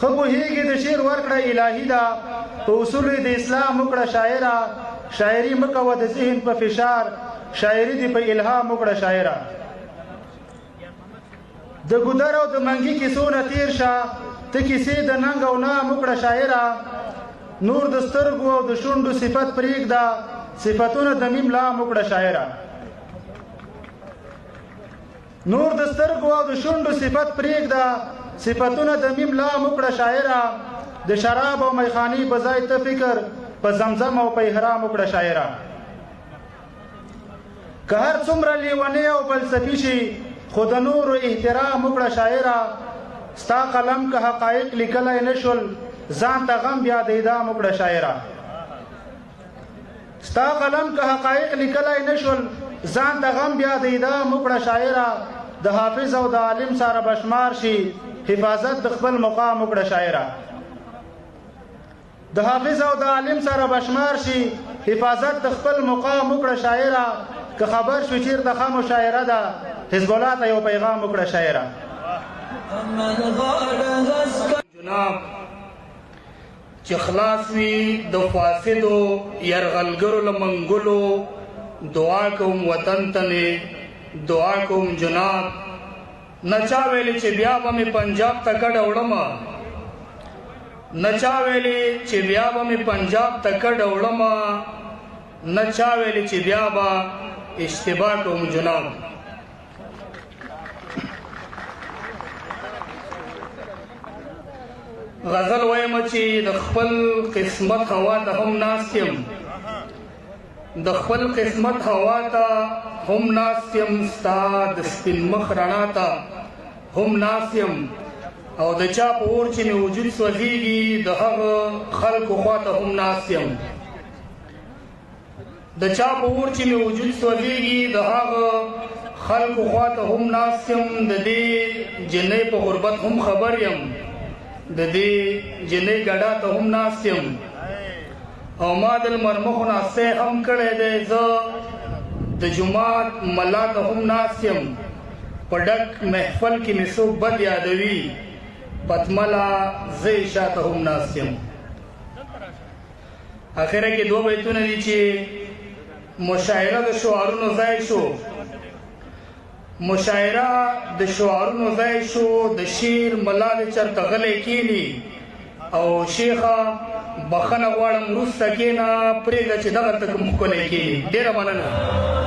ښه پوهېږي د شعر ورکړه الهي ده په اصولو د اسلام وکړه شاعره شاعري مه کوه د ذهن په فشار شاعري دې په الهام وکړه شاعره د ګودر او د منګي کیسو نه تېر شه ته کیسې د ننګ او نام وکړه شاعره نور د سترګو او د شونډو صفت پرېږده صفتونه د میم لام وکړه شاعره نور د سترګو او د شونډو صفت پرېږده صفتونه د میم لام وکړه شاعره د شراب او میخانې په ځای ته فکر په زمزم او په احرام وکړه شاعره که هر څومره لیونی او فلسفي شي خو د نورو احترام وکړه شاعره ستا قلم که حقایق لیکلی نه شول ځان ته غم بیا د اعدام وکړه شاعره ستا قلم که حقایق لیکلی نه شول ځان ته غم بیا د اعدام وکړه شاعره د حافظ او د عالم سره بشمار شي حفاظت د خپل مقام وکړه شاعره د حافظ او د عالم سره بشمار شي حفاظت د خپل مقام وکړه شاعره که خبر شو چیرته ښه مشاعره ده حزب الله ته یو پیغام وکړه شاعره جناب چې خلاص وي د فاسدو یرغلګرو له منګلو دعا کوم وطن ته دعا کوم جناب نچا ویلې چې بیا به مې پنجاب ته کډه وړم نچا ویلې چې بیا به مې پنجاب ته کډه وړم نچا ویلې چې بیا به اشتباه کوم جناب غزل وایم چې د خپل قسمت هوا ته هم ناست یم د خپل قسمت هوا ته هم ناست یم ستا د سپین مخ رڼا ته هم ناست یم او د چا په اور چې مې وجود سوځېږي د هغه خلکو خوا ته هم ناست یم د چا په اور چې مې وجود سوځېږي د هغه خلکو خوا ته هم ناست یم د دې جنۍ په غربت هم خبر یم د دې جنۍ ګډا ته هم ناست یم او ما د لمرمخو ناستی هم کړی دی زه د جومات ملا ته هم ناست یم په ډک محفل کې مې څوک بد یادوي پتمله زه یې شاته هم ناست یم اخره کې دوه بیتونه دي چې مشاعره د شعارونو ځای شو مشاعره د شعارونو ځای شو د شعر ملا دې چرته غلی کینی او شیخه بخښنه غواړم وروسته کښېنه پرېږده چې دغه ته کوم ښکلی کیني ډېره مننه